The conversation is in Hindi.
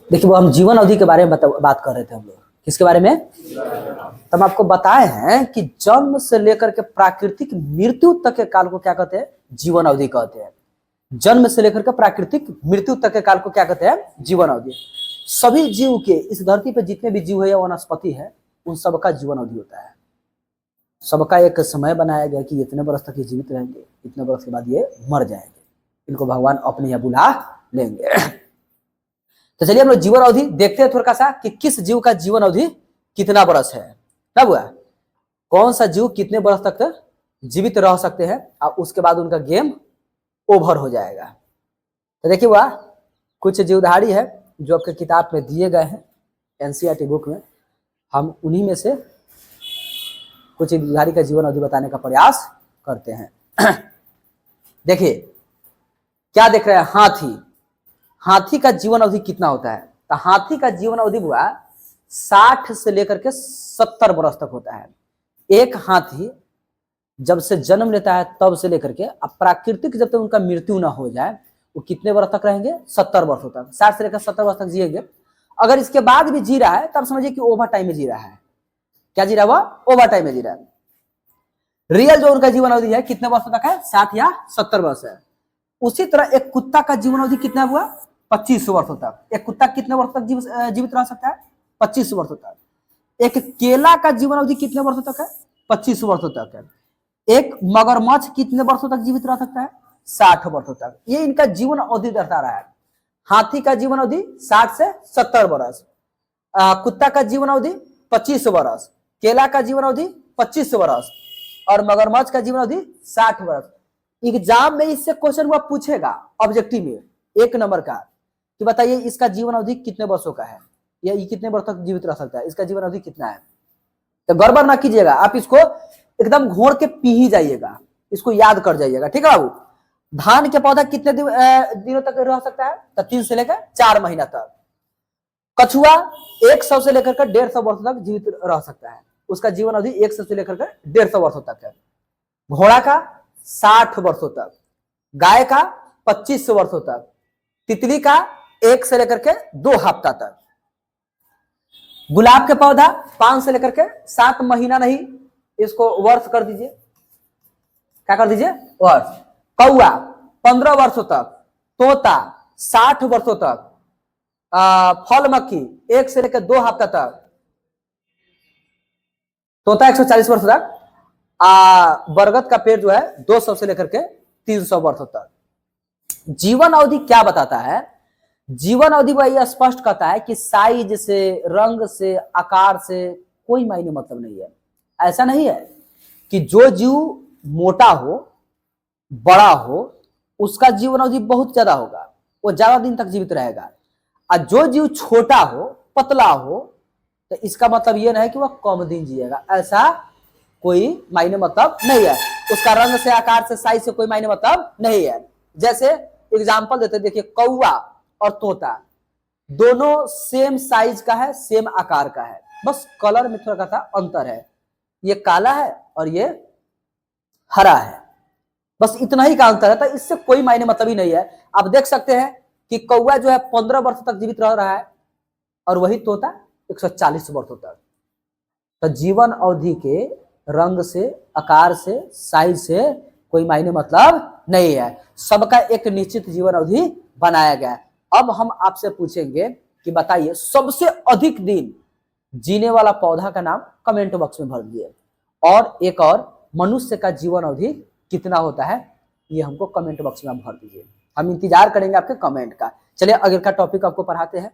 देखिए वो हम जीवन अवधि के बारे में बात कर रहे थे हम लोग, किसके बारे में? तब आपको बताए हैं कि जन्म से लेकर के प्राकृतिक मृत्यु तक के काल को क्या कहते हैं? जीवन अवधि कहते हैं। जन्म से लेकर के प्राकृतिक मृत्यु तक के काल को क्या कहते हैं? जीवन अवधि। सभी जीव के, इस धरती पे जितने भी जीव है या वनस्पति है, उन सबका जीवन अवधि होता है। सबका एक समय बनाया गया कि इतने वर्ष तक ये जीवित रहेंगे, इतने वर्ष के बाद ये मर जाएंगे, इनको भगवान अपने यहाँ बुला लेंगे। तो चलिए हम लोग जीवन अवधि देखते हैं थोड़ा सा कि किस जीव का जीवन अवधि कितना वर्ष है। तब हुआ कौन सा जीव कितने वर्ष तक जीवित रह सकते हैं और उसके बाद उनका गेम ओवर हो जाएगा। तो देखिए वह कुछ जीवधारी है जो आपके किताब में दिए गए हैं, एनसीईआरटी बुक में। हम उन्हीं में से कुछ जीवधारी का जीवन अवधि बताने का प्रयास करते हैं। देखिए क्या देख रहे हैं? हाथी। हाथी का जीवन अवधि कितना होता है? तो हाथी का जीवन अवधि हुआ 60 से लेकर के 70 वर्ष तक होता है। एक हाथी जब से जन्म लेता है तब से लेकर के अब प्राकृतिक जब तक उनका मृत्यु ना हो जाए, वो कितने वर्ष तक रहेंगे? 70 वर्षों तक। 60 से लेकर 70 वर्ष तक जिएंगे। अगर इसके बाद भी जी रहा है तब समझिए कि ओवर टाइम में जी रहा है। क्या जी रहा है? वह ओवर टाइम में जी रहा है। रियल जो उनका जीवन अवधि है कितने वर्षों तक है? 60 या 70 वर्ष है। उसी तरह एक कुत्ता का जीवन अवधि कितना हुआ? 25 वर्षों तक। एक कुत्ता कितने वर्ष तक जीवित रह सकता है? 25 वर्षों तक। एक केला का जीवन अवधि कितने वर्षों तक है? 25 वर्षों तक है। एक मगरमच्छ कितने वर्षों तक जीवित रह सकता है? 60 वर्षों तक। ये इनका जीवन अवधि दर्शा रहा है। हाथी का जीवन अवधि 60 से 70 वर्ष, कुत्ता का जीवन अवधि 25 वर्ष, केला का जीवन अवधि 25 वर्ष और मगरमच्छ का जीवन अवधि 60 वर्ष। एग्जाम में इससे क्वेश्चन हुआ पूछेगा ऑब्जेक्टिव में 1 नंबर का कि बताइए इसका जीवन अवधि कितने वर्षों का है या ये कितने वर्ष तक जीवित रह सकता है, इसका जीवन अवधि कितना है। तो गड़बड़ ना कीजिएगा, आप इसको एकदम घोड़ के पी ही जाइएगा, इसको याद कर जाइएगा। ठीक है बाबू? धान के पौधा कितने दिनों तक रह सकता है? तो 3 से लेकर 4 महीना तक। कछुआ 100 से लेकर 150 वर्षों तक जीवित रह सकता है, उसका जीवन अवधि 100 से लेकर 150 वर्षों तक है। घोड़ा का 60 वर्षों तक, गाय का 25 वर्षों तक, तितली का 1 से लेकर के 2 हफ्ता तक, गुलाब के पौधा 5 से लेकर के 7 महीना नहीं, इसको वर्ष कर दीजिए। क्या कर दीजिए? वर्ष। कौआ 15 वर्षों तक, तोता 60 वर्षों तक, फल मक्खी 1 से लेकर 2 हफ्ता तक, तोता 140 वर्षों तक, बरगद का पेड़ जो है 200 से लेकर के 300 वर्षों तक। जीवन अवधि क्या बताता है? जीवन अवधि वह स्पष्ट कहता है कि साइज से, रंग से, आकार से कोई मायने मतलब नहीं है। ऐसा नहीं है कि जो जीव मोटा हो, बड़ा हो, उसका जीवन अवधि बहुत ज्यादा होगा, वो ज्यादा दिन तक जीवित रहेगा। और जो जीव छोटा हो, पतला हो, तो इसका मतलब यह नहीं कि वह कम दिन जिएगा। ऐसा कोई मायने मतलब नहीं है। उसका रंग से, आकार से, साइज से कोई मायने मतलब नहीं है। जैसे एग्जांपल देते, देखिए कौआ और तोता दोनों सेम साइज का है, सेम आकार का है, बस कलर में थोड़ा सा अंतर है। ये काला है और ये हरा है, बस इतना ही का अंतर है। तो इससे कोई मायने मतलब ही नहीं है। आप देख सकते हैं कि कौआ जो है 15 वर्ष तक जीवित रह रहा है और वही तोता 140 वर्षों तक। तो जीवन अवधि के रंग से, आकार से, साइज से कोई मायने मतलब नहीं है। सबका एक निश्चित जीवन अवधि बनाया गया है। अब हम आपसे पूछेंगे कि बताइए सबसे अधिक दिन जीने वाला पौधा का नाम कमेंट बॉक्स में भर दिए, और एक और मनुष्य का जीवन अवधि कितना होता है ये हमको कमेंट बॉक्स में भर दीजिए। हम इंतजार करेंगे आपके कमेंट का। चलिए अगले का टॉपिक आपको पढ़ाते हैं।